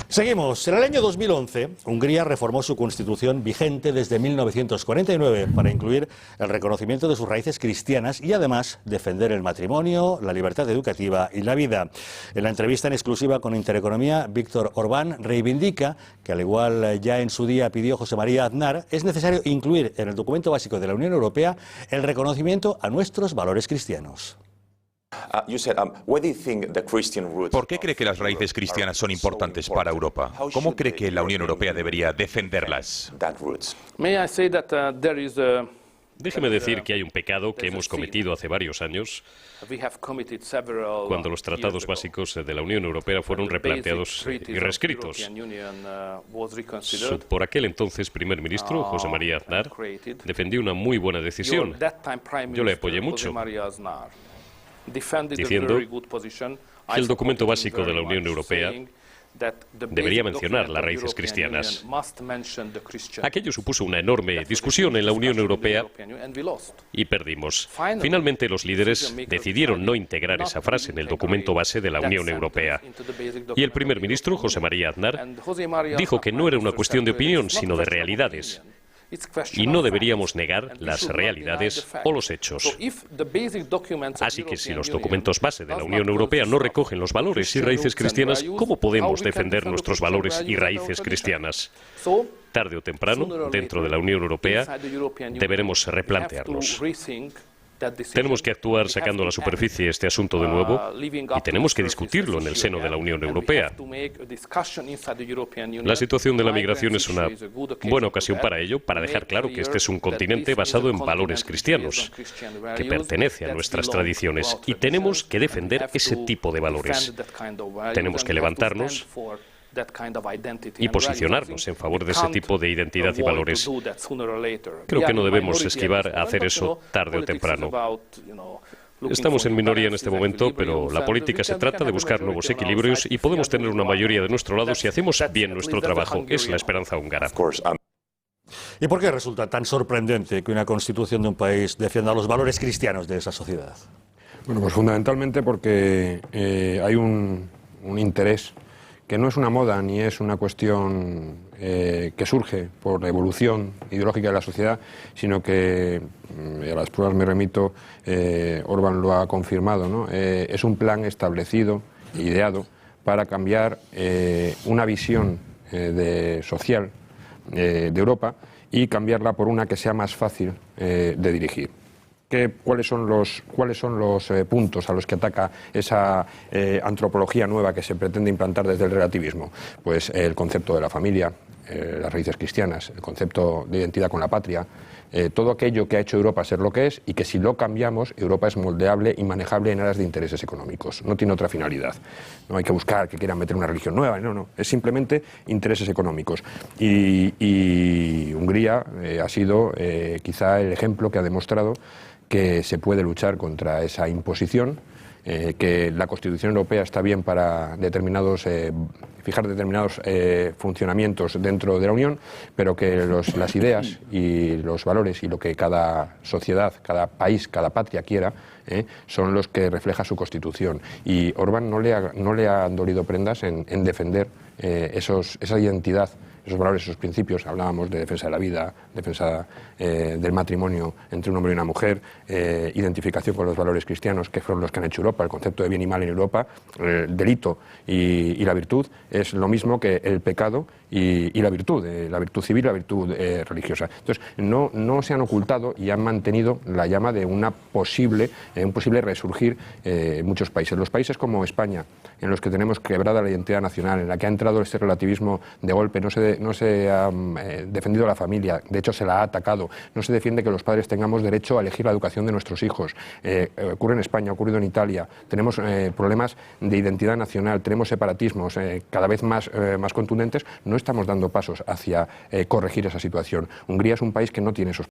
Seguimos. En el año 2011, Hungría reformó su constitución vigente desde 1949 para incluir el reconocimiento de sus raíces cristianas y además defender el matrimonio, la libertad educativa y la vida. En la entrevista en exclusiva con Intereconomía, Viktor Orbán reivindica que, al igual ya en su día pidió José María Aznar, es necesario incluir en el documento básico de la Unión Europea el reconocimiento a nuestros valores cristianos. ¿Por qué cree que las raíces cristianas son importantes para Europa? ¿Cómo cree que la Unión Europea debería defenderlas? Déjeme decir que hay un pecado que hemos cometido hace varios años, cuando los tratados básicos de la Unión Europea fueron replanteados y reescritos. Por aquel entonces primer ministro, José María Aznar, defendió una muy buena decisión. Yo le apoyé mucho, diciendo que el documento básico de la Unión Europea debería mencionar las raíces cristianas. Aquello supuso una enorme discusión en la Unión Europea y perdimos. Finalmente, los líderes decidieron no integrar esa frase en el documento base de la Unión Europea. Y el primer ministro, José María Aznar, dijo que no era una cuestión de opinión, sino de realidades. Y no deberíamos negar las realidades o los hechos. Así que si los documentos base de la Unión Europea no recogen los valores y raíces cristianas, ¿cómo podemos defender nuestros valores y raíces cristianas? Tarde o temprano, dentro de la Unión Europea, deberemos replantearnos. Tenemos que actuar sacando a la superficie este asunto de nuevo y tenemos que discutirlo en el seno de la Unión Europea. La situación de la migración es una buena ocasión para ello, para dejar claro que este es un continente basado en valores cristianos, que pertenece a nuestras tradiciones, y tenemos que defender ese tipo de valores. Tenemos que levantarnos y posicionarnos en favor de ese tipo de identidad y valores. Creo que no debemos esquivar a hacer eso tarde o temprano. Estamos en minoría en este momento, pero la política se trata de buscar nuevos equilibrios y podemos tener una mayoría de nuestro lado si hacemos bien nuestro trabajo. Es la esperanza húngara. ¿Y por qué resulta tan sorprendente que una constitución de un país defienda los valores cristianos de esa sociedad? Bueno, pues fundamentalmente porque hay un interés que no es una moda ni es una cuestión que surge por la evolución ideológica de la sociedad, sino que, a las pruebas me remito, Orbán lo ha confirmado, ¿no? Es un plan establecido, ideado, para cambiar una visión social de Europa y cambiarla por una que sea más fácil de dirigir. ¿Cuáles son los puntos a los que ataca esa antropología nueva que se pretende implantar desde el relativismo? Pues el concepto de la familia, las raíces cristianas, el concepto de identidad con la patria, todo aquello que ha hecho Europa ser lo que es y que si lo cambiamos, Europa es moldeable y manejable en aras de intereses económicos. No tiene otra finalidad. No hay que buscar que quieran meter una religión nueva, no. Es simplemente intereses económicos. Y Hungría ha sido quizá el ejemplo que ha demostrado que se puede luchar contra esa imposición, que la Constitución Europea está bien para fijar determinados funcionamientos dentro de la Unión, pero que las ideas y los valores y lo que cada sociedad, cada país, cada patria quiera, son los que refleja su Constitución. Y Orbán no le han dolido prendas en defender esa identidad, esos valores, esos principios. Hablábamos de defensa de la vida, defensa del matrimonio entre un hombre y una mujer, identificación con los valores cristianos, que fueron los que han hecho Europa, el concepto de bien y mal en Europa, el delito y la virtud es lo mismo que el pecado y la virtud civil y la virtud religiosa. Entonces, no se han ocultado y han mantenido la llama de un posible resurgir en muchos países. Los países como España, en los que tenemos quebrada la identidad nacional, en la que ha entrado este relativismo de golpe, no se ha defendido la familia, de hecho se la ha atacado, no se defiende que los padres tengamos derecho a elegir la educación de nuestros hijos. Ocurre en España, ha ocurrido en Italia, tenemos problemas de identidad nacional, tenemos separatismos cada vez más contundentes, no estamos dando pasos hacia corregir esa situación. Hungría es un país que no tiene esos